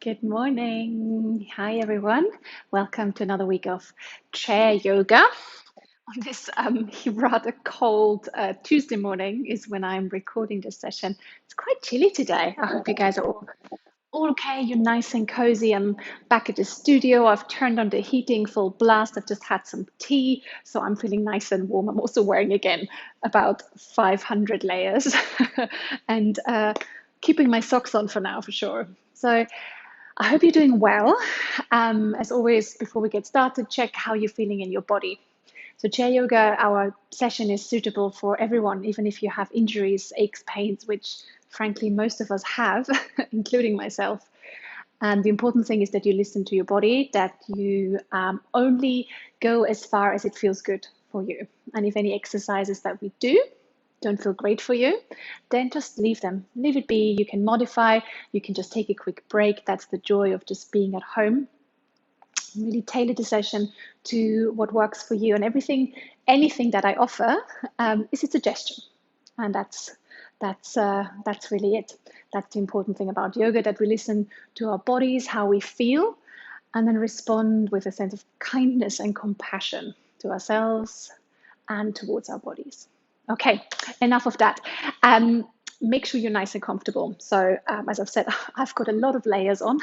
Good morning. Hi, everyone. Welcome to another week of chair yoga. On this rather cold Tuesday morning is when I'm recording this session. It's quite chilly today. I hope you guys are all okay. You're nice and cozy. I'm back at the studio. I've turned on the heating full blast. I've just had some tea, so I'm feeling nice and warm. I'm also wearing again about 500 layers and keeping my socks on for now, for sure. So I hope you're doing well. As always, before we get started, check how you're feeling in your body. So chair yoga, our session is suitable for everyone, even if you have injuries, aches, pains, which frankly most of us have, including myself. And the important thing is that you listen to your body, that you only go as far as it feels good for you. And if any exercises that we do don't feel great for you, then just leave them. Leave it be. You can modify, you can just take a quick break. That's the joy of just being at home. Really tailor the session to what works for you, and anything that I offer is a suggestion, and that's really it. That's the important thing about yoga, that we listen to our bodies, how we feel, and then respond with a sense of kindness and compassion to ourselves and towards our bodies. Okay, enough of that. Make sure you're nice and comfortable. So, as I've said, I've got a lot of layers on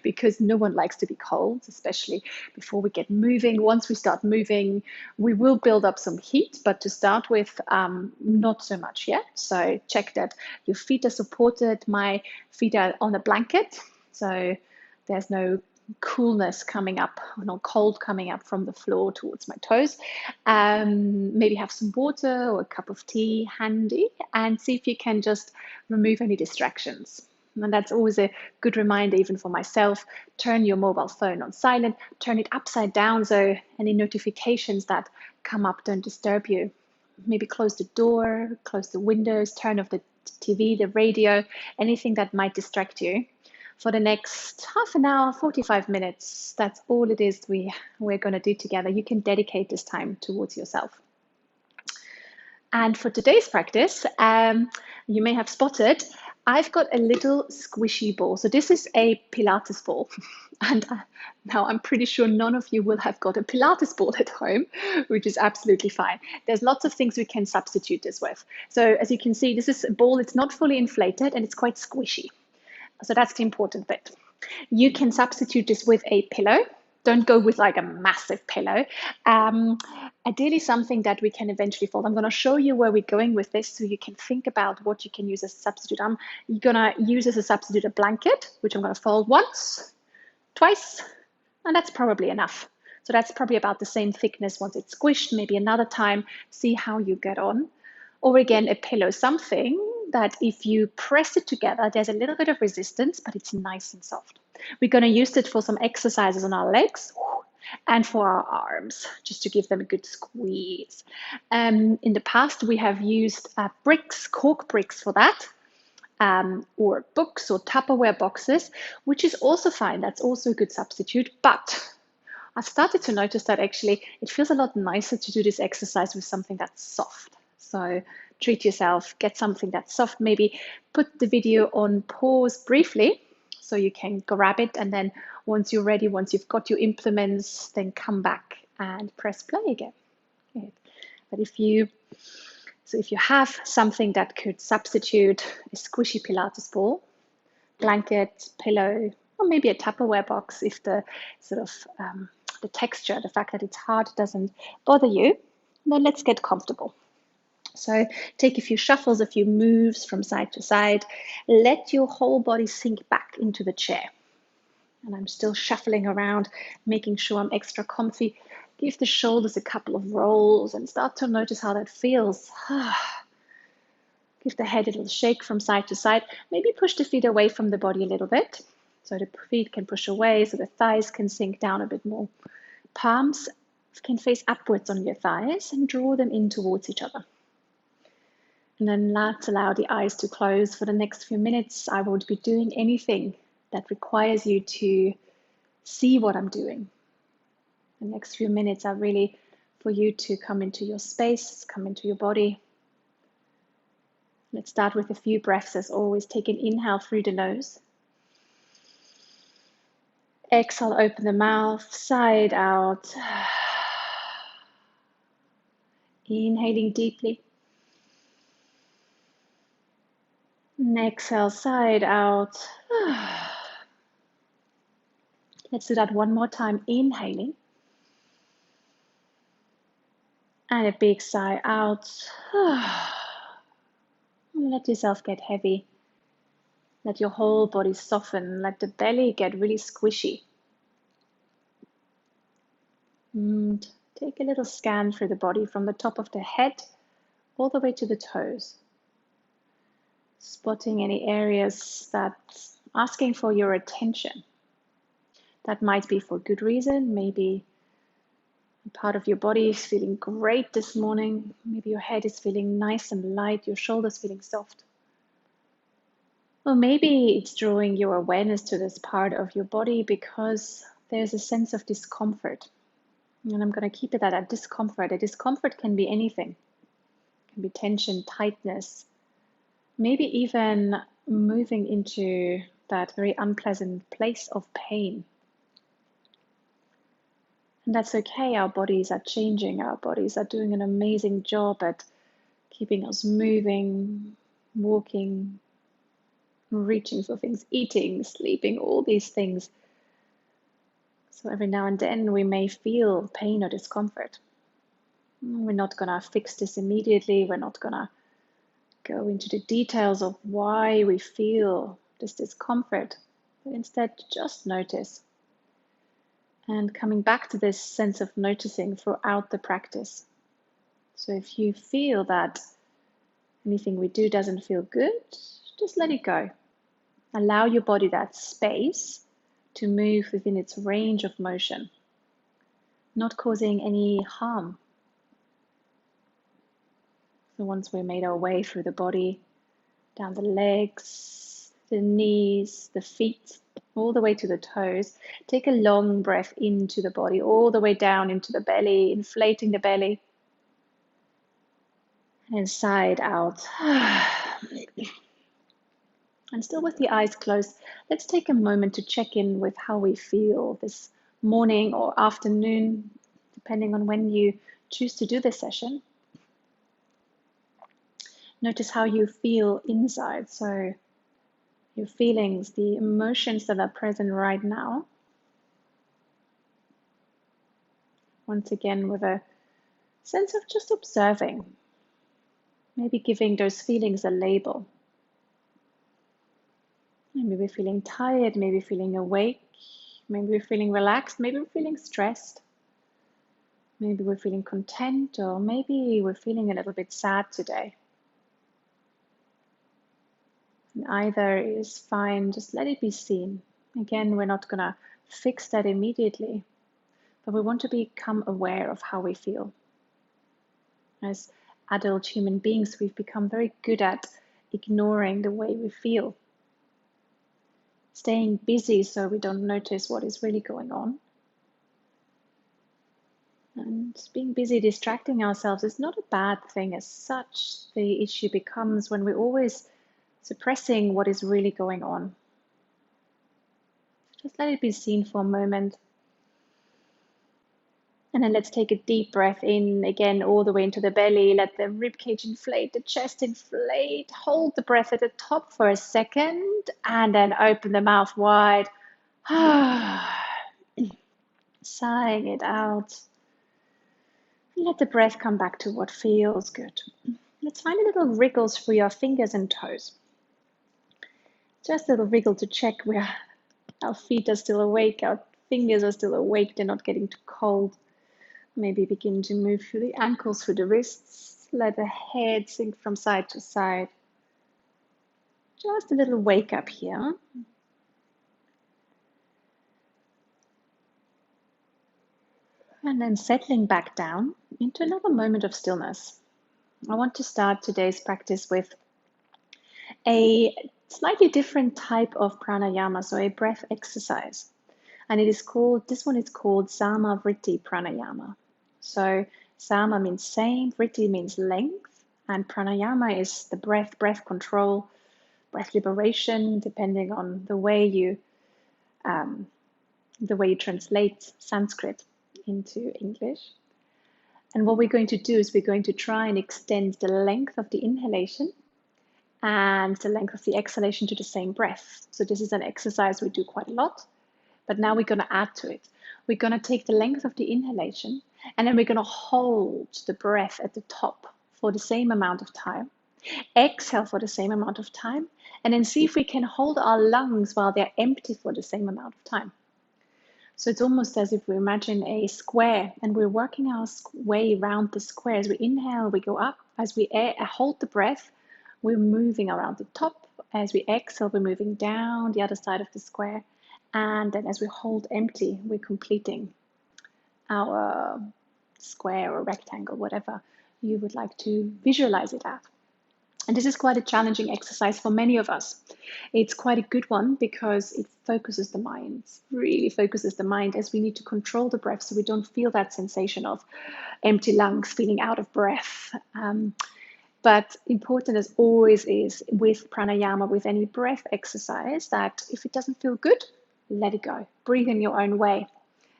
because no one likes to be cold, especially before we get moving. Once we start moving, we will build up some heat, but to start with, not so much yet. So, check that your feet are supported. My feet are on a blanket, so there's no coolness coming up, or cold coming up from the floor towards my toes. Maybe have some water or a cup of tea handy, and see if you can just remove any distractions. And that's always a good reminder, even for myself. Turn your mobile phone on silent, turn it upside down so any notifications that come up don't disturb you. Maybe close the door, close the windows, turn off the TV, the radio, anything that might distract you for the next half an hour, 45 minutes. That's all it is we're going to do together. You can dedicate this time towards yourself. And for today's practice, you may have spotted, I've got a little squishy ball. So this is a Pilates ball. And now I'm pretty sure none of you will have got a Pilates ball at home, which is absolutely fine. There's lots of things we can substitute this with. So as you can see, this is a ball, it's not fully inflated and it's quite squishy. So that's the important bit. You can substitute this with a pillow. Don't go with like a massive pillow. Ideally, something that we can eventually fold. I'm going to show you where we're going with this so you can think about what you can use as a substitute. I'm going to use as a substitute a blanket, which I'm going to fold once, twice, and that's probably enough. So that's probably about the same thickness once it's squished. Maybe another time, see how you get on. Or again, a pillow, something that if you press it together, there's a little bit of resistance, but it's nice and soft. We're going to use it for some exercises on our legs and for our arms, just to give them a good squeeze. In the past, we have used bricks, cork bricks for that, or books or Tupperware boxes, which is also fine. That's also a good substitute. But I've started to notice that actually it feels a lot nicer to do this exercise with something that's soft. So treat yourself, get something that's soft, maybe put the video on pause briefly so you can grab it, and then once you're ready, once you've got your implements, then come back and press play again. Good. But if you have something that could substitute a squishy Pilates ball, blanket, pillow, or maybe a Tupperware box, if the sort of the texture, the fact that it's hard doesn't bother you, then let's get comfortable. So take a few shuffles, a few moves from side to side. Let your whole body sink back into the chair. And I'm still shuffling around, making sure I'm extra comfy. Give the shoulders a couple of rolls and start to notice how that feels. Give the head a little shake from side to side. Maybe push the feet away from the body a little bit, so the feet can push away, so the thighs can sink down a bit more. Palms can face upwards on your thighs and draw them in towards each other. And then let's allow the eyes to close for the next few minutes. I won't be doing anything that requires you to see what I'm doing. The next few minutes are really for you to come into your space, come into your body. Let's start with a few breaths as always. Take an inhale through the nose. Exhale, open the mouth, side out. Inhaling deeply. And exhale, side out. Let's do that one more time. Inhaling. And a big sigh out. Let yourself get heavy. Let your whole body soften. Let the belly get really squishy. And take a little scan through the body from the top of the head all the way to the toes. Spotting any areas that's asking for your attention. That might be for good reason. Maybe a part of your body is feeling great this morning. Maybe your head is feeling nice and light, your shoulders feeling soft. Or maybe it's drawing your awareness to this part of your body because there's a sense of discomfort. And I'm going to keep it at a discomfort. A discomfort can be anything. It can be tension, tightness, maybe even moving into that very unpleasant place of pain. And that's okay. Our bodies are changing. Our bodies are doing an amazing job at keeping us moving, walking, reaching for things, eating, sleeping, all these things. So every now and then we may feel pain or discomfort. We're not going to fix this immediately. We're not going to go into the details of why we feel this discomfort, but instead just notice. And coming back to this sense of noticing throughout the practice. So if you feel that anything we do doesn't feel good, just let it go. Allow your body that space to move within its range of motion, not causing any harm. So once we made our way through the body, down the legs, the knees, the feet, all the way to the toes, take a long breath into the body, all the way down into the belly, inflating the belly, and side out. And still with the eyes closed, let's take a moment to check in with how we feel this morning or afternoon, depending on when you choose to do this session. Notice how you feel inside. So your feelings, the emotions that are present right now. Once again, with a sense of just observing, maybe giving those feelings a label. Maybe we're feeling tired, maybe feeling awake, maybe we're feeling relaxed, maybe we're feeling stressed. Maybe we're feeling content, or maybe we're feeling a little bit sad today. And either is fine, just let it be seen. Again, we're not going to fix that immediately, but we want to become aware of how we feel. As adult human beings, we've become very good at ignoring the way we feel, staying busy so we don't notice what is really going on. And being busy distracting ourselves is not a bad thing as such. The issue becomes when we're always suppressing what is really going on. Just let it be seen for a moment. And then let's take a deep breath in again, all the way into the belly. Let the ribcage inflate, the chest inflate. Hold the breath at the top for a second, and then open the mouth wide. Sighing it out. Let the breath come back to what feels good. Let's find a little wriggles through your fingers and toes. Just a little wriggle to check where our feet are still awake, our fingers are still awake, they're not getting too cold. Maybe begin to move through the ankles, through the wrists. Let the head sink from side to side. Just a little wake up here. And then settling back down into another moment of stillness. I want to start today's practice with a slightly different type of pranayama, so a breath exercise. And this one is called Sama Vritti Pranayama. So Sama means same, Vritti means length, and pranayama is the breath control, breath liberation, depending on the way you the way you translate Sanskrit into English. And what we're going to do is we're going to try and extend the length of the inhalation and the length of the exhalation to the same breath. So this is an exercise we do quite a lot, but now we're going to add to it. We're going to take the length of the inhalation, and then we're going to hold the breath at the top for the same amount of time. Exhale for the same amount of time, and then see if we can hold our lungs while they're empty for the same amount of time. So it's almost as if we imagine a square and we're working our way around the square. As we inhale, we go up. As we hold the breath, we're moving around the top. As we exhale, we're moving down the other side of the square. And then as we hold empty, we're completing our square or rectangle, whatever you would like to visualize it at. And this is quite a challenging exercise for many of us. It's quite a good one because it focuses the mind, really focuses the mind, as we need to control the breath so we don't feel that sensation of empty lungs, feeling out of breath. But important as always is with pranayama, with any breath exercise, that if it doesn't feel good, let it go. Breathe in your own way.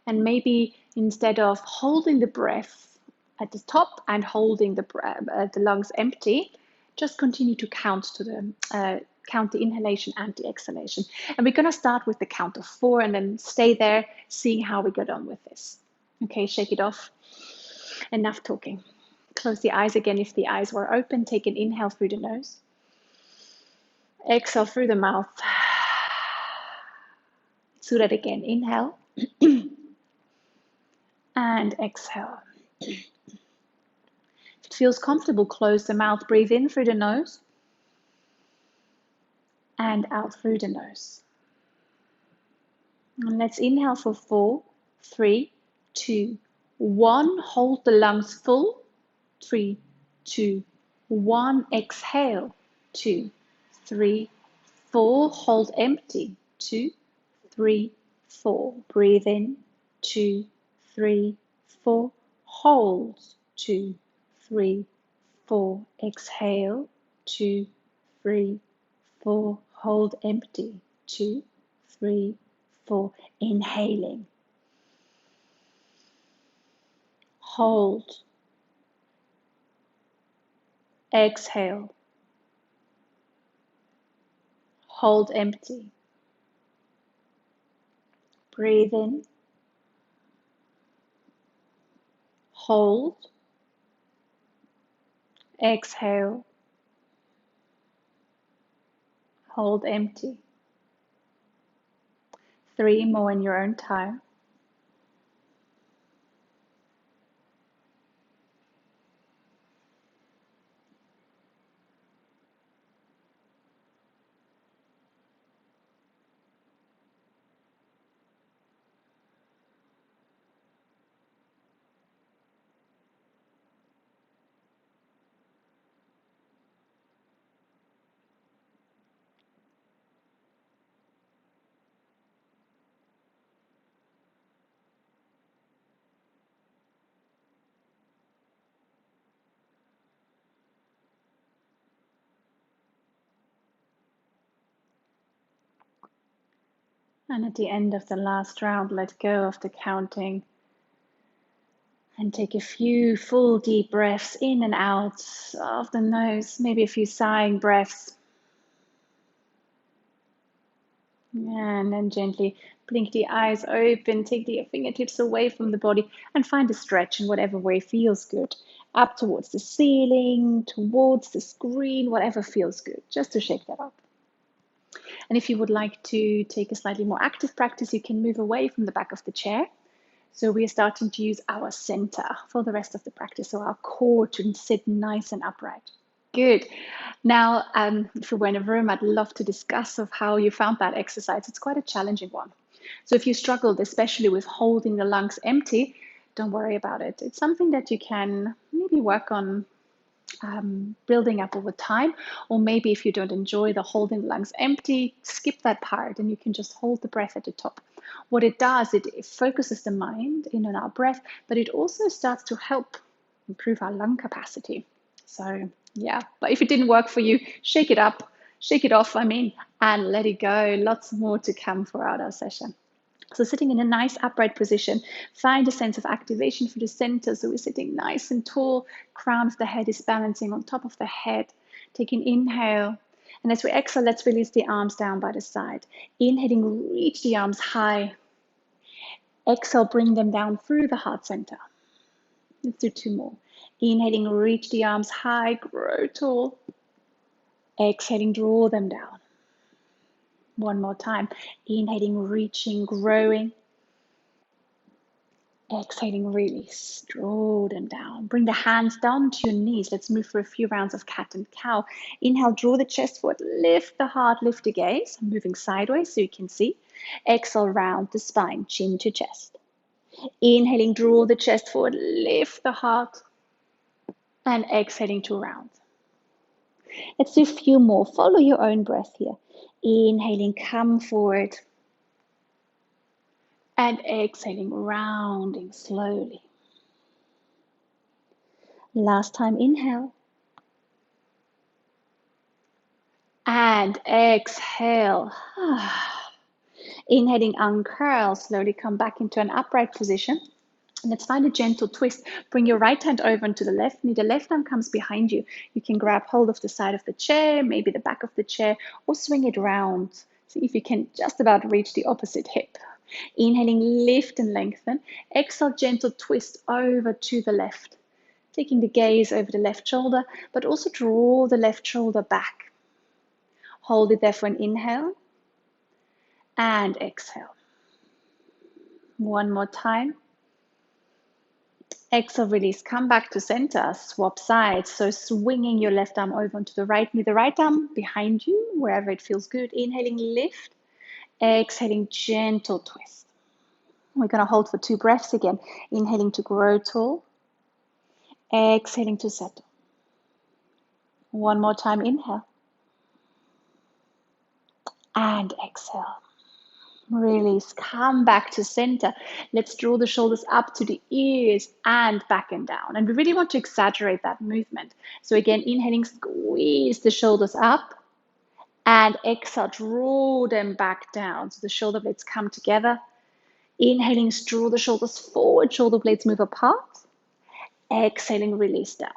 And maybe instead of holding the breath at the top and holding the lungs empty, just continue to count count the inhalation and the exhalation. And we're going to start with the count of 4 and then stay there, seeing how we get on with this. Okay, shake it off. Enough talking. Close the eyes again if the eyes were open. Take an inhale through the nose. Exhale through the mouth. Do that again. Inhale. And exhale. If it feels comfortable, close the mouth. Breathe in through the nose. And out through the nose. And let's inhale for 4, 3, 2, 1. Hold the lungs full. 3, 2, 1. Exhale. 2, 3, 4. Hold empty. 2, 3, 4. Breathe in. 2, 3, 4. Hold. 2, 3, 4. Exhale. 2, 3, 4. Hold empty. 2, 3, 4. Inhaling. Hold. Exhale. Hold empty. Breathe in. Hold. Exhale. Hold empty. 3 more in your own time. And at the end of the last round, let go of the counting and take a few full deep breaths in and out of the nose, maybe a few sighing breaths. And then gently blink the eyes open, take the fingertips away from the body and find a stretch in whatever way feels good. Up towards the ceiling, towards the screen, whatever feels good, just to shake that up. And if you would like to take a slightly more active practice, you can move away from the back of the chair. So we are starting to use our center for the rest of the practice, so our core to sit nice and upright. Good. Now, if we were in a room, I'd love to discuss of how you found that exercise. It's quite a challenging one. So if you struggled, especially with holding the lungs empty, don't worry about it. It's something that you can maybe work on building up over time, or maybe if you don't enjoy the holding the lungs empty, skip that part and you can just hold the breath at the top. What it does, it focuses the mind in on our breath, but it also starts to help improve our lung capacity. So yeah, but if it didn't work for you, shake it up, shake it off, and let it go. Lots more to come throughout our session. So sitting in a nice upright position, find a sense of activation for the center. So we're sitting nice and tall, crown of the head is balancing on top of the head. Take an inhale. And as we exhale, let's release the arms down by the side. Inhaling, reach the arms high. Exhale, bring them down through the heart center. Let's do 2 more. Inhaling, reach the arms high, grow tall. Exhaling, draw them down. 1 more time. Inhaling, reaching, growing. Exhaling, release, draw them down. Bring the hands down to your knees. Let's move for a few rounds of cat and cow. Inhale, draw the chest forward, lift the heart, lift the gaze. Moving sideways so you can see. Exhale, round the spine, chin to chest. Inhaling, draw the chest forward, lift the heart. And exhaling to round. Let's do a few more. Follow your own breath here. Inhaling, come forward. And exhaling, rounding slowly. Last time, inhale. And exhale. Inhaling, uncurl. Slowly come back into an upright position. Let's find a gentle twist. Bring your right hand over into the left knee. The left arm comes behind you. You can grab hold of the side of the chair, maybe the back of the chair, or swing it round. See if you can just about reach the opposite hip. Inhaling, lift and lengthen. Exhale, gentle twist over to the left. Taking the gaze over the left shoulder, but also draw the left shoulder back. Hold it there for an inhale and exhale. 1 more time. Exhale, release, come back to center, swap sides. So swinging your left arm over onto the right knee, the right arm behind you, wherever it feels good. Inhaling, lift. Exhaling, gentle twist. We're going to hold for 2 breaths again. Inhaling to grow tall. Exhaling to settle. 1 more time, inhale. And exhale. Release, come back to center. Let's draw the shoulders up to the ears and back and down. And we really want to exaggerate that movement. So again, inhaling, squeeze the shoulders up. And exhale, draw them back down. So the shoulder blades come together. Inhaling, draw the shoulders forward, shoulder blades move apart. Exhaling, release down.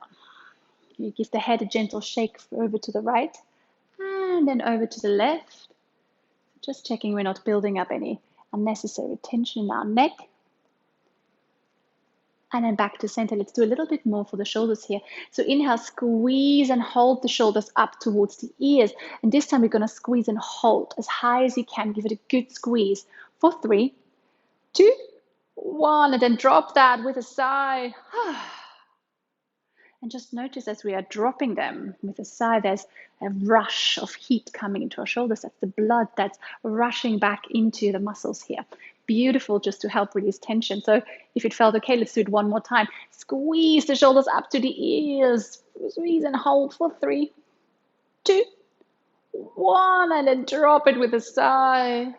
You give the head a gentle shake over to the right and then over to the left. Just checking we're not building up any unnecessary tension in our neck. And then back to center. Let's do a little bit more for the shoulders here. So inhale, squeeze and hold the shoulders up towards the ears. And this time we're going to squeeze and hold as high as you can. Give it a good squeeze for 3, 2, 1. And then drop that with a sigh. And just notice as we are dropping them with a sigh, there's a rush of heat coming into our shoulders. That's the blood that's rushing back into the muscles here. Beautiful, just to help release tension. So if it felt okay, let's do it 1 more time. Squeeze the shoulders up to the ears. Squeeze and hold for 3, 2, 1. And then drop it with a sigh.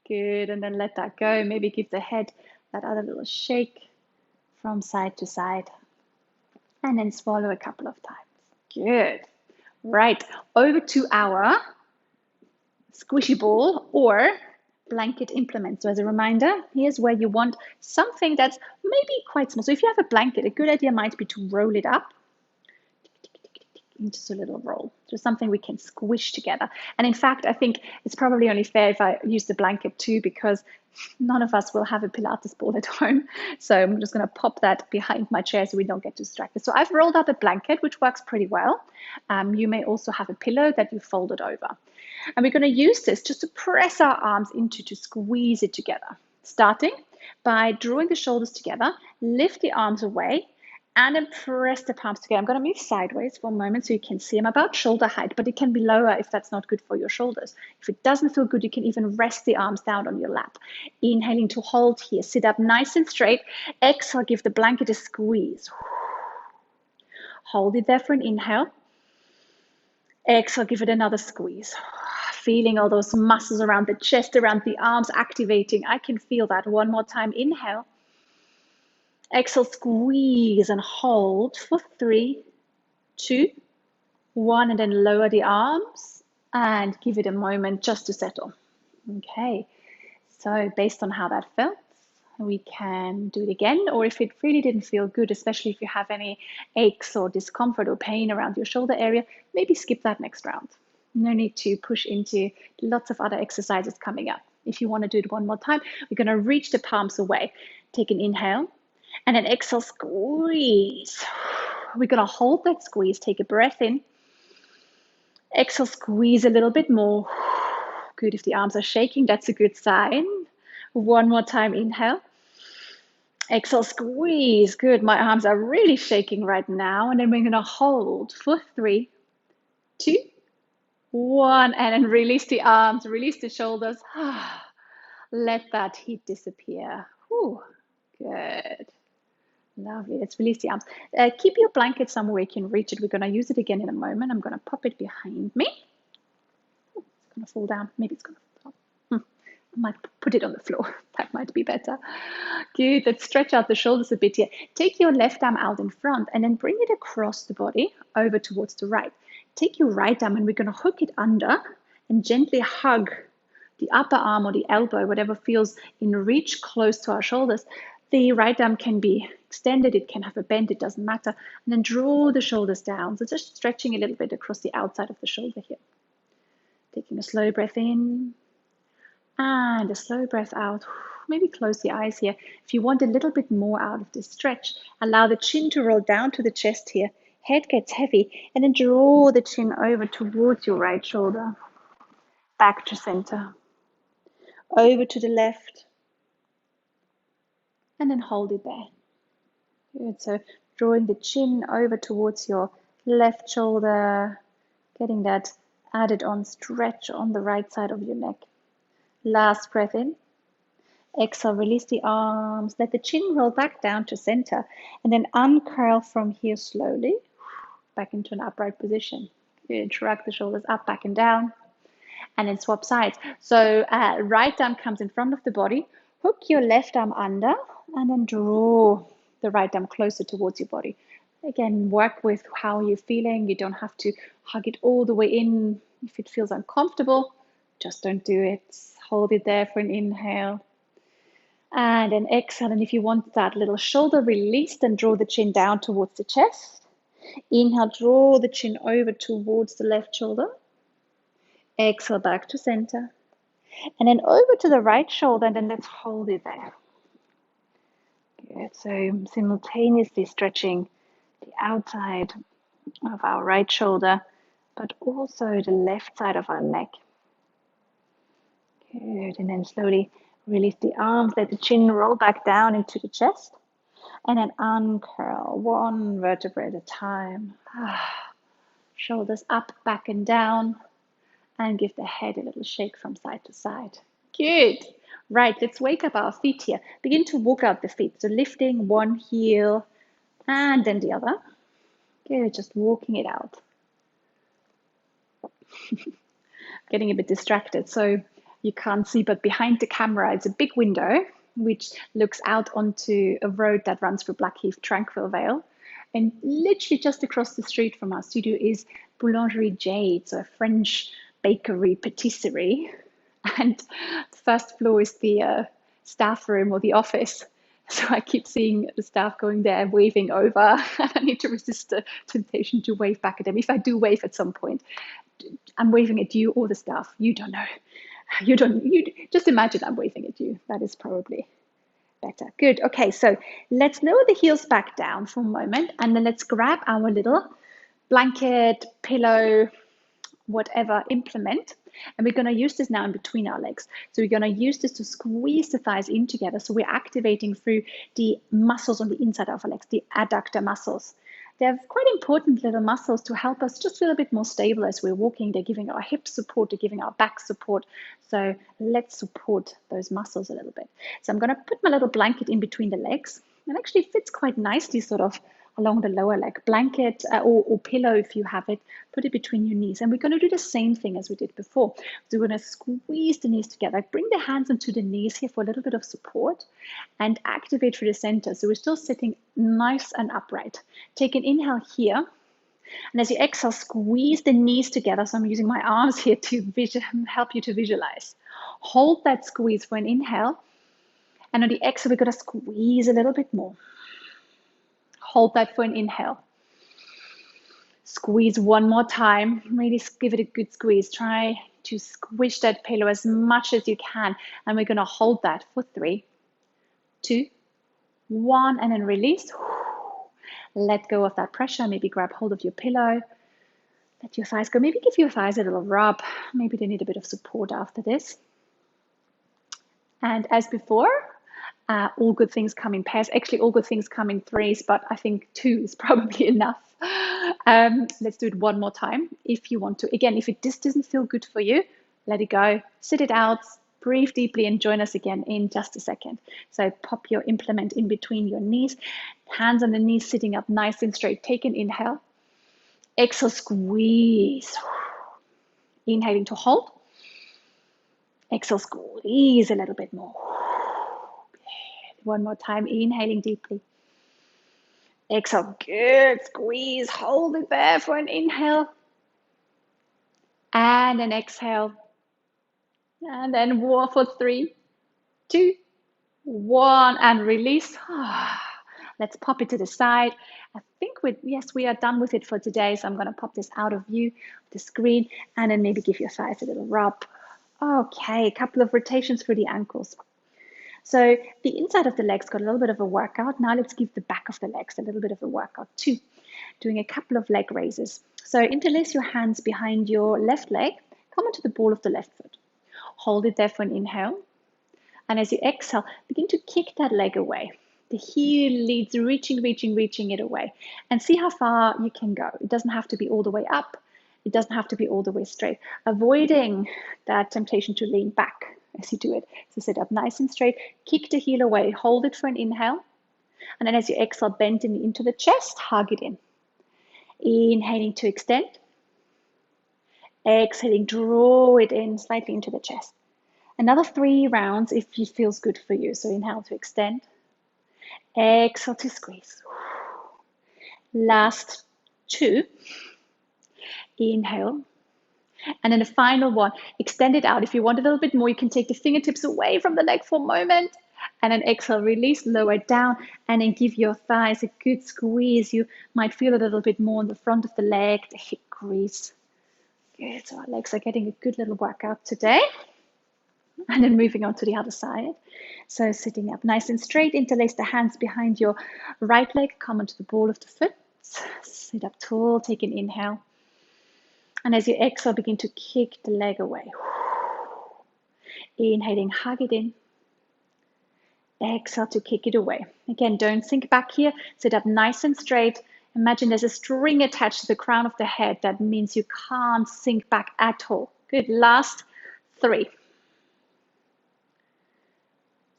Good. And then let that go. Maybe give the head that other little shake from side to side. And then swallow a couple of times. Good. Right. Over to our squishy ball or blanket implement. So as a reminder, here's where you want something that's maybe quite small. So if you have a blanket, a good idea might be to roll it up into a little roll. So something we can squish together. And in fact, I think it's probably only fair if I use the blanket too, because none of us will have a Pilates ball at home. So I'm just going to pop that behind my chair so we don't get distracted. So I've rolled up a blanket, which works pretty well. You may also have a pillow that you folded over. And we're going to use this just to press our arms into, to squeeze it together. Starting by drawing the shoulders together, lift the arms away, and then press the palms together. I'm going to move sideways for a moment so you can see I'm about shoulder height, but it can be lower if that's not good for your shoulders. If it doesn't feel good, you can even rest the arms down on your lap. Inhaling to hold here. Sit up nice and straight. Exhale, give the blanket a squeeze. Hold it there for an inhale. Exhale, give it another squeeze. Feeling all those muscles around the chest, around the arms activating. I can feel that. 1 more time. Inhale. Exhale, squeeze and hold for 3, 2, 1, and then lower the arms and give it a moment just to settle. Okay, so based on how that felt, we can do it again, or if it really didn't feel good, especially if you have any aches or discomfort or pain around your shoulder area, maybe skip that next round. No need to push into lots of other exercises coming up. If you want to do it one more time, we're going to reach the palms away. Take an inhale and then exhale, squeeze. We're going to hold that squeeze. Take a breath in. Exhale, squeeze a little bit more. Good. If the arms are shaking, that's a good sign. One more time, inhale. Exhale, squeeze. Good. My arms are really shaking right now. And then we're going to hold for 3, 2, 1. And then release the arms, release the shoulders. Let that heat disappear. Whew. Good. Lovely. Let's release the arms. Keep your blanket somewhere you can reach it. We're going to use it again in a moment. I'm going to pop it behind me. It's going to fall down. Maybe it's going to fall down. I might put it on the floor. That might be better. Good. Let's stretch out the shoulders a bit here. Take your left arm out in front and then bring it across the body over towards the right. Take your right arm and we're going to hook it under and gently hug the upper arm or the elbow, whatever feels in reach close to our shoulders. The right arm can be extended, it can have a bend, it doesn't matter. And then draw the shoulders down. So just stretching a little bit across the outside of the shoulder here. Taking a slow breath in and a slow breath out. Maybe close the eyes here. If you want a little bit more out of this stretch, allow the chin to roll down to the chest here. Head gets heavy and then draw the chin over towards your right shoulder. Back to center. Over to the left. And then hold it there. Good. So drawing the chin over towards your left shoulder, getting that added on stretch on the right side of your neck. Last breath in. Exhale, release the arms. Let the chin roll back down to center and then uncurl from here slowly back into an upright position. Good. Shrug the shoulders up, back and down. And then swap sides. So right arm comes in front of the body. Hook your left arm under and then draw the right arm closer towards your body. Again, work with how you're feeling. You don't have to hug it all the way in. If it feels uncomfortable, just don't do it. Hold it there for an inhale. And then exhale. And if you want that little shoulder release, then draw the chin down towards the chest. Inhale, draw the chin over towards the left shoulder. Exhale, back to center. And then over to the right shoulder, and then let's hold it there. Good. So simultaneously stretching the outside of our right shoulder, but also the left side of our neck. Good. And then slowly release the arms, let the chin roll back down into the chest, and then uncurl one vertebrae at a time. Shoulders up, back and down, and give the head a little shake from side to side. Good. Right, let's wake up our feet here. Begin to walk out the feet. So lifting one heel and then the other. Good, just walking it out. Getting a bit distracted, so you can't see, but behind the camera is a big window which looks out onto a road that runs through Blackheath, Tranquil Vale. And literally just across the street from our studio is Boulangerie Jade, so a French bakery, patisserie. And the first floor is the staff room or the office. So I keep seeing the staff going there, waving over. I need to resist the temptation to wave back at them. If I do wave at some point, I'm waving at you or the staff. You don't know. You just imagine I'm waving at you. That is probably better. Good. Okay, so let's lower the heels back down for a moment, and then let's grab our little blanket, pillow, whatever implement, and we're going to use this now in between our legs. So we're going to use this to squeeze the thighs in together. So we're activating through the muscles on the inside of our legs, the adductor muscles. They're quite important little muscles to help us just feel a bit more stable as we're walking. They're giving our hips support, they're giving our back support. So let's support those muscles a little bit. So I'm going to put my little blanket in between the legs. It actually fits quite nicely sort of along the lower leg. Blanket or pillow if you have it, put it between your knees. And we're going to do the same thing as we did before. So we're going to squeeze the knees together, bring the hands into the knees here for a little bit of support, and activate through the center. So we're still sitting nice and upright. Take an inhale here. And as you exhale, squeeze the knees together. So I'm using my arms here to help you to visualize. Hold that squeeze for an inhale. And on the exhale, we're going to squeeze a little bit more. Hold that for an inhale. Squeeze one more time. Really give it a good squeeze. Try to squish that pillow as much as you can. And we're going to hold that for 3, 2, 1, and then release. Let go of that pressure. Maybe grab hold of your pillow. Let your thighs go. Maybe give your thighs a little rub. Maybe they need a bit of support after this. And as before, all good things come in pairs. Actually, all good things come in threes, but I think 2 is probably enough. Let's do it one more time if you want to. Again, if this doesn't feel good for you, let it go. Sit it out, breathe deeply, and join us again in just a second. So pop your implement in between your knees, hands on the knees, sitting up nice and straight. Take an inhale. Exhale, squeeze. Inhaling to hold. Exhale, squeeze a little bit more. One more time, inhaling deeply. Exhale, good, squeeze, hold it there for an inhale. And an exhale. And then war for 3, 2, 1, and release. Let's pop it to the side. I think we are done with it for today. So I'm going to pop this out of view, the screen, and then maybe give your thighs a little rub. Okay, a couple of rotations through the ankles. So the inside of the legs got a little bit of a workout. Now let's give the back of the legs a little bit of a workout too. Doing a couple of leg raises. So interlace your hands behind your left leg. Come onto the ball of the left foot. Hold it there for an inhale. And as you exhale, begin to kick that leg away. The heel leads reaching it away. And see how far you can go. It doesn't have to be all the way up. It doesn't have to be all the way straight. Avoiding that temptation to lean back as you do it. So sit up nice and straight. Kick the heel away. Hold it for an inhale. And then as you exhale, bend into the chest. Hug it in. Inhaling to extend. Exhaling, draw it in slightly into the chest. Another 3 rounds if it feels good for you. So inhale to extend. Exhale to squeeze. Last 2. Inhale. And then the final one, extend it out. If you want a little bit more, you can take the fingertips away from the leg for a moment. And then exhale, release, lower it down. And then give your thighs a good squeeze. You might feel a little bit more on the front of the leg, the hip crease. Good, so our legs are getting a good little workout today. And then moving on to the other side. So sitting up nice and straight, interlace the hands behind your right leg, come onto the ball of the foot. Sit up tall, take an inhale. And as you exhale, begin to kick the leg away. Inhaling, hug it in. Exhale to kick it away. Again, don't sink back here. Sit up nice and straight. Imagine there's a string attached to the crown of the head. That means you can't sink back at all. Good. Last 3.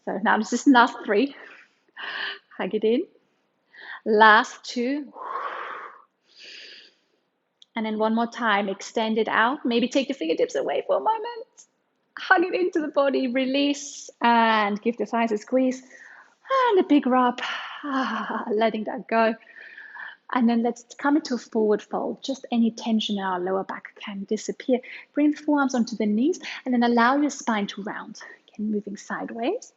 So now this is last 3. Hug it in. Last 2. And then one more time, extend it out. Maybe take the fingertips away for a moment. Hug it into the body, release, and give the thighs a squeeze. And a big rub, letting that go. And then let's come into a forward fold. Just any tension in our lower back can disappear. Bring the forearms onto the knees, and then allow your spine to round. Again, moving sideways.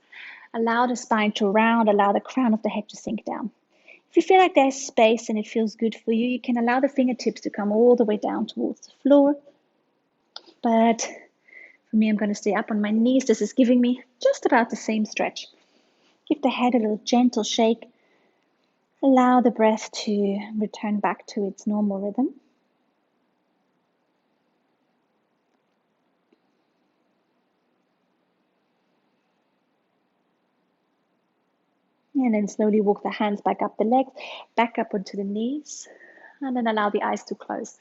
Allow the spine to round, allow the crown of the head to sink down. If you feel like there's space and it feels good for you, you can allow the fingertips to come all the way down towards the floor. But for me, I'm going to stay up on my knees. This is giving me just about the same stretch. Give the head a little gentle shake. Allow the breath to return back to its normal rhythm. And then slowly walk the hands back up the legs, back up onto the knees, and then allow the eyes to close.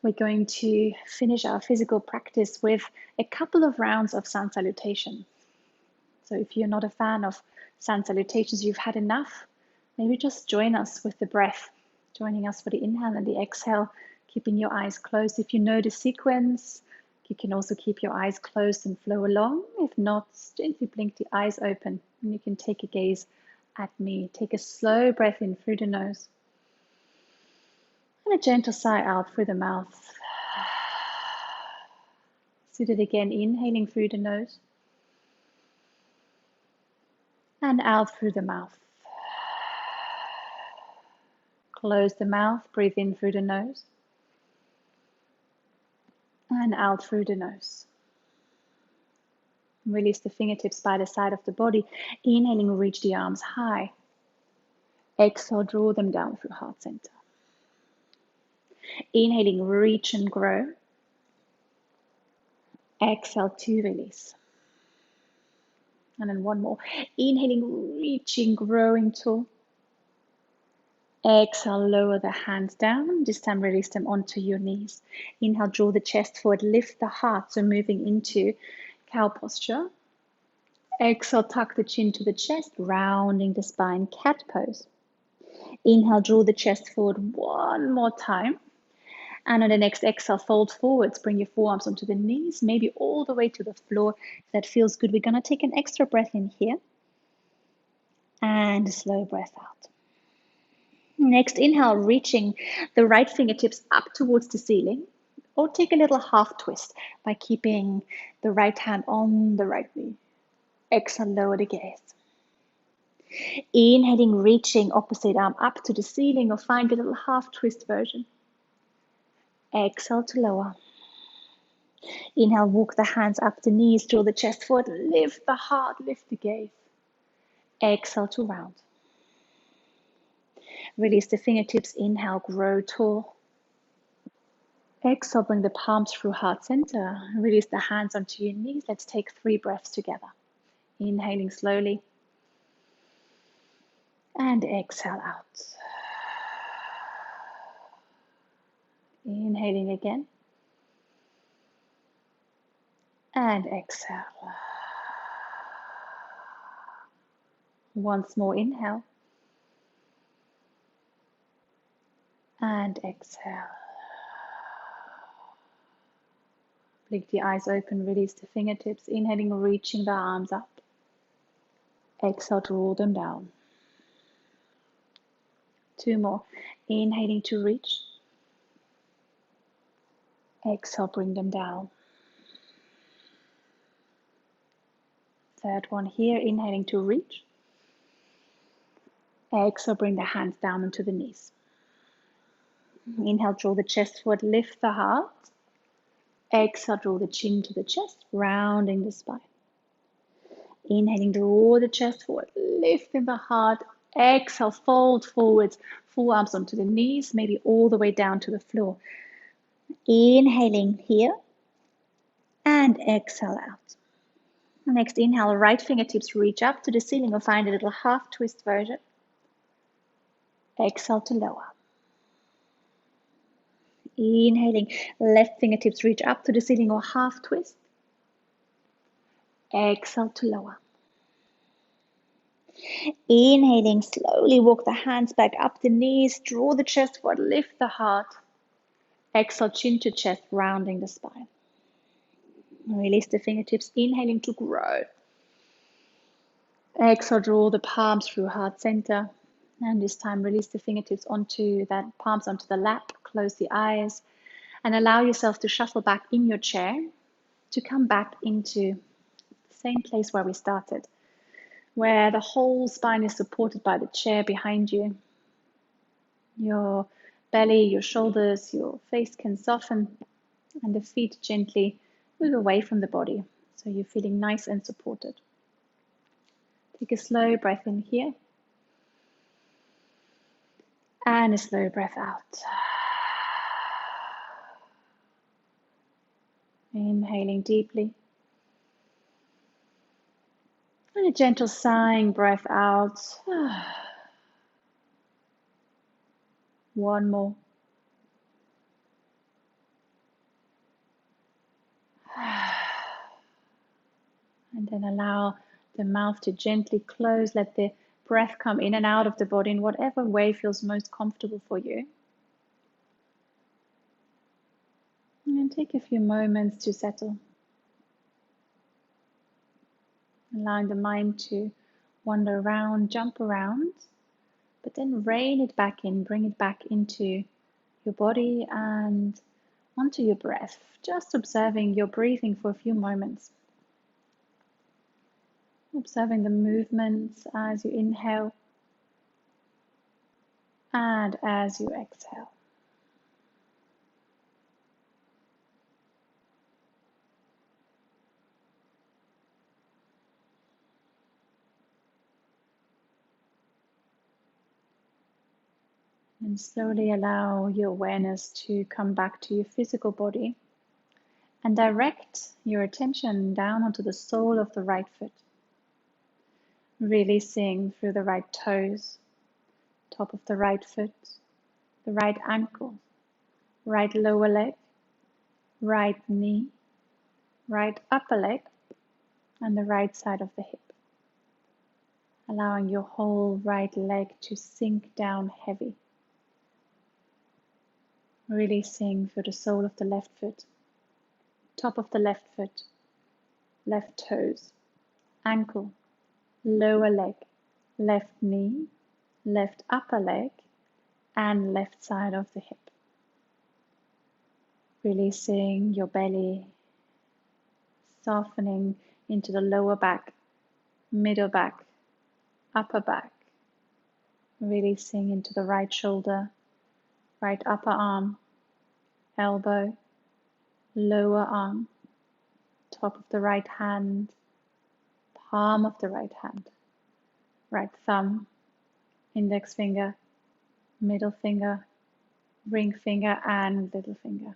We're going to finish our physical practice with a couple of rounds of sun salutation. So if you're not a fan of sun salutations, you've had enough, maybe just join us with the breath, joining us for the inhale and the exhale, keeping your eyes closed. If you know the sequence, you can also keep your eyes closed and flow along. If not, gently blink the eyes open and you can take a gaze at me. Take a slow breath in through the nose and a gentle sigh out through the mouth. do it again, inhaling through the nose and out through the mouth. Close the mouth, breathe in through the nose and out through the nose. Release the fingertips by the side of the body. Inhaling, reach the arms high. Exhale, draw them down through heart center. Inhaling, reach and grow. Exhale to release. And then one more. Inhaling, reaching, growing tall. Exhale, lower the hands down. This time release them onto your knees. Inhale, draw the chest forward, lift the heart. So moving into cow posture. Exhale, tuck the chin to the chest, rounding the spine, cat pose. Inhale, draw the chest forward one more time. And on the next exhale, fold forwards, bring your forearms onto the knees, maybe all the way to the floor. If that feels good, we're going to take an extra breath in here. And a slow breath out. Next, inhale, reaching the right fingertips up towards the ceiling, or take a little half twist by keeping the right hand on the right knee. Exhale, lower the gaze. Inhaling, reaching opposite arm up to the ceiling, or find a little half twist version. Exhale to lower. Inhale, walk the hands up the knees, draw the chest forward, lift the heart, lift the gaze. Exhale to round. Release the fingertips, inhale, grow tall. Exhale, bring the palms through heart center. Release the hands onto your knees. Let's take 3 breaths together. Inhaling slowly. And exhale out. Inhaling again. And exhale. Once more, inhale. And exhale. Blink the eyes open, release the fingertips. Inhaling, reaching the arms up. Exhale to roll them down. 2 more. Inhaling to reach. Exhale, bring them down. 3rd one here, inhaling to reach. Exhale, bring the hands down onto the knees. Inhale, draw the chest forward, lift the heart. Exhale, draw the chin to the chest, rounding the spine. Inhaling, draw the chest forward, lifting the heart. Exhale, fold forwards, forearms onto the knees, maybe all the way down to the floor. Inhaling here and exhale out. Next, inhale, right fingertips reach up to the ceiling or find a little half twist version. Exhale to lower. Inhaling, left fingertips reach up to the ceiling or half twist. Exhale to lower. Inhaling, slowly walk the hands back up the knees, draw the chest forward, lift the heart. Exhale, chin to chest, rounding the spine. Release the fingertips, inhaling to grow. Exhale, draw the palms through heart center. And this time, release the fingertips onto that, palms onto the lap, close the eyes, and allow yourself to shuffle back in your chair to come back into the same place where we started, where the whole spine is supported by the chair behind you. Your belly, your shoulders, your face can soften, and the feet gently move away from the body, so you're feeling nice and supported. Take a slow breath in here, and a slow breath out. Inhaling deeply. And a gentle sighing breath out. One more. And then allow the mouth to gently close. Let the breath come in and out of the body in whatever way feels most comfortable for you. And take a few moments to settle. Allowing the mind to wander around, jump around, but then rein it back in, bring it back into your body and onto your breath, just observing your breathing for a few moments. Observing the movements as you inhale and as you exhale. And slowly allow your awareness to come back to your physical body and direct your attention down onto the sole of the right foot. Releasing through the right toes, top of the right foot, the right ankle, right lower leg, right knee, right upper leg, and the right side of the hip. Allowing your whole right leg to sink down heavy. Releasing through the sole of the left foot, top of the left foot, left toes, ankle, lower leg, left knee, left upper leg, and left side of the hip. Releasing your belly, softening into the lower back, middle back, upper back. Releasing into the right shoulder, right upper arm, elbow, lower arm, top of the right hand, palm of the right hand, right thumb, index finger, middle finger, ring finger, and little finger.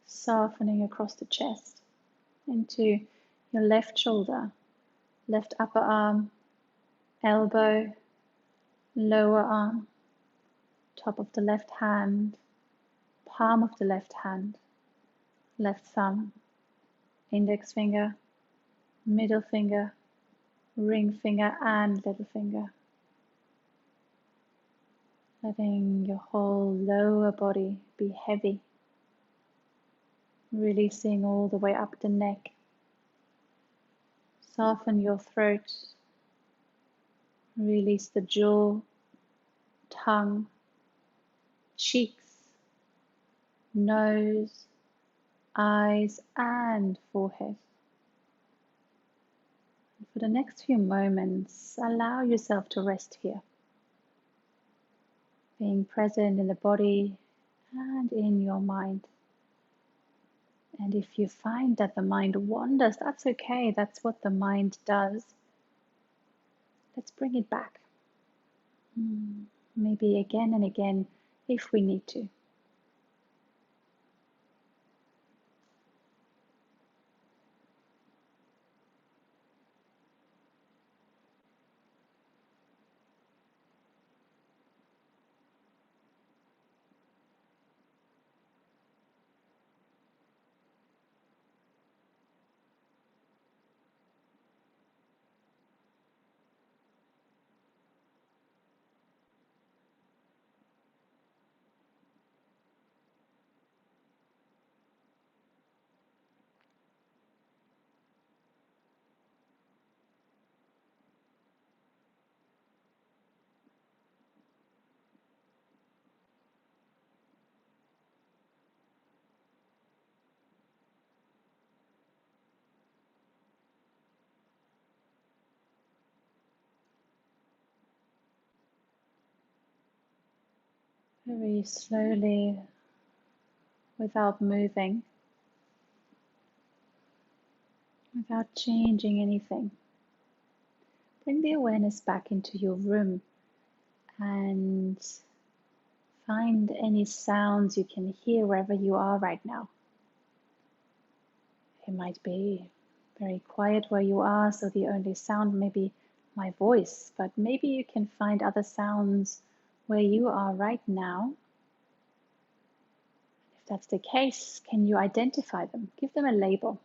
Softening across the chest into your left shoulder, left upper arm, elbow, lower arm, top of the left hand, palm of the left hand, left thumb, index finger, middle finger, ring finger, and little finger. Letting your whole lower body be heavy. Releasing all the way up the neck. Soften your throat. Release the jaw, tongue, cheeks, nose, eyes, and forehead. For the next few moments, allow yourself to rest here. Being present in the body and in your mind. And if you find that the mind wanders, that's okay. That's what the mind does. Let's bring it back. Maybe again and again if we need to. Very slowly, without moving, without changing anything. Bring the awareness back into your room and find any sounds you can hear wherever you are right now. It might be very quiet where you are, so the only sound may be my voice, but maybe you can find other sounds where you are right now. If that's the case, can you identify them? Give them a label.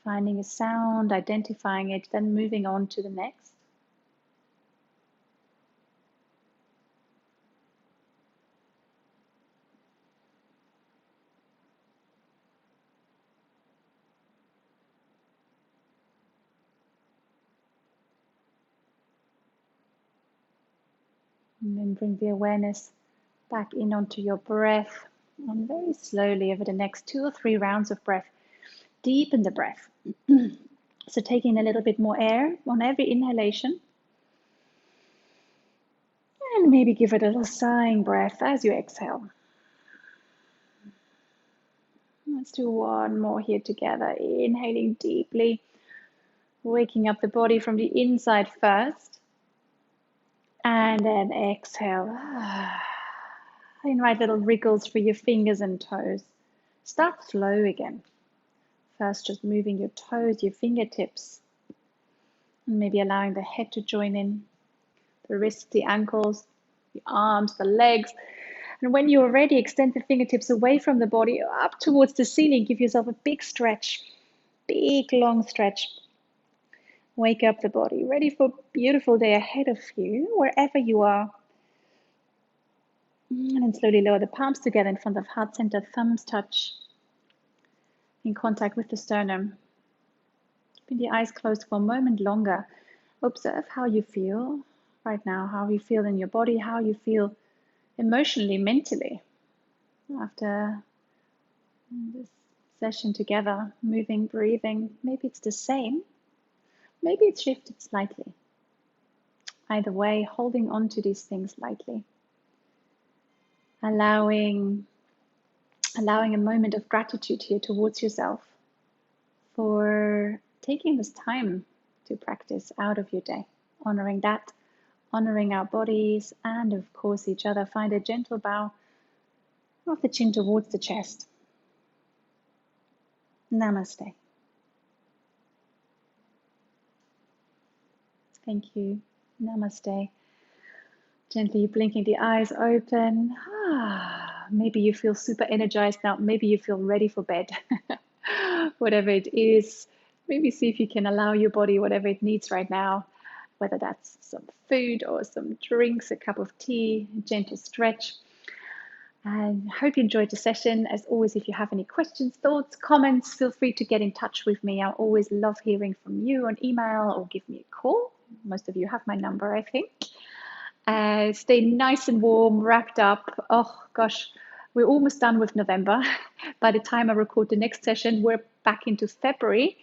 Finding a sound, identifying it, then moving on to the next. And then bring the awareness back in onto your breath. And very slowly over the next 2 or 3 rounds of breath, deepen the breath. So taking a little bit more air on every inhalation. And maybe give it a little sighing breath as you exhale. Let's do one more here together. Inhaling deeply, waking up the body from the inside first. And then exhale. Invite little wriggles for your fingers and toes. Start slow again. First, just moving your toes, your fingertips, and maybe allowing the head to join in, the wrists, the ankles, the arms, the legs. And when you're ready, extend the fingertips away from the body, up towards the ceiling. Give yourself a big stretch, big long stretch. Wake up the body, ready for a beautiful day ahead of you, wherever you are. And then slowly lower the palms together in front of heart center, thumbs touch, in contact with the sternum. Keeping the eyes closed for a moment longer. Observe how you feel right now, how you feel in your body, how you feel emotionally, mentally after this session together, moving, breathing. Maybe it's the same, maybe it's shifted slightly. Either way, holding on to these things lightly. Allowing a moment of gratitude here towards yourself for taking this time to practice out of your day, honoring that, honoring our bodies, and of course each other. Find a gentle bow of the chin towards the chest. Namaste. Thank you. Namaste. Gently blinking the eyes open. Maybe you feel super energized now. Maybe you feel ready for bed. Whatever it is, maybe see if you can allow your body whatever it needs right now, whether that's some food or some drinks, a cup of tea, a gentle stretch. And I hope you enjoyed the session. As always, if you have any questions, thoughts, comments, feel free to get in touch with me. I always love hearing from you on email or give me a call. Most of you have my number, I think. Stay nice and warm, wrapped up. Oh gosh, we're almost done with November. By the time I record the next session, we're back into February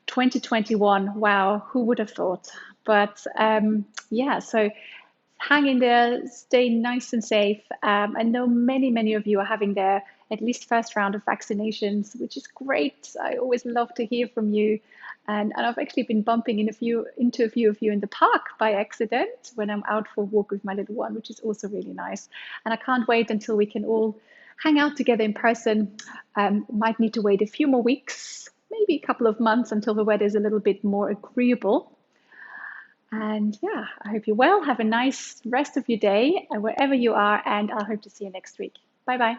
2021. Wow, who would have thought? But yeah, so hang in there, stay nice and safe. I know many of you are having their at least first round of vaccinations, which is great. I always love to hear from you. And I've actually been bumping into a few of you in the park by accident when I'm out for a walk with my little one, which is also really nice. And I can't wait until we can all hang out together in person. Might need to wait a few more weeks, maybe a couple of months until the weather is a little bit more agreeable. And yeah, I hope you're well. Have a nice rest of your day wherever you are, and I hope to see you next week. Bye bye.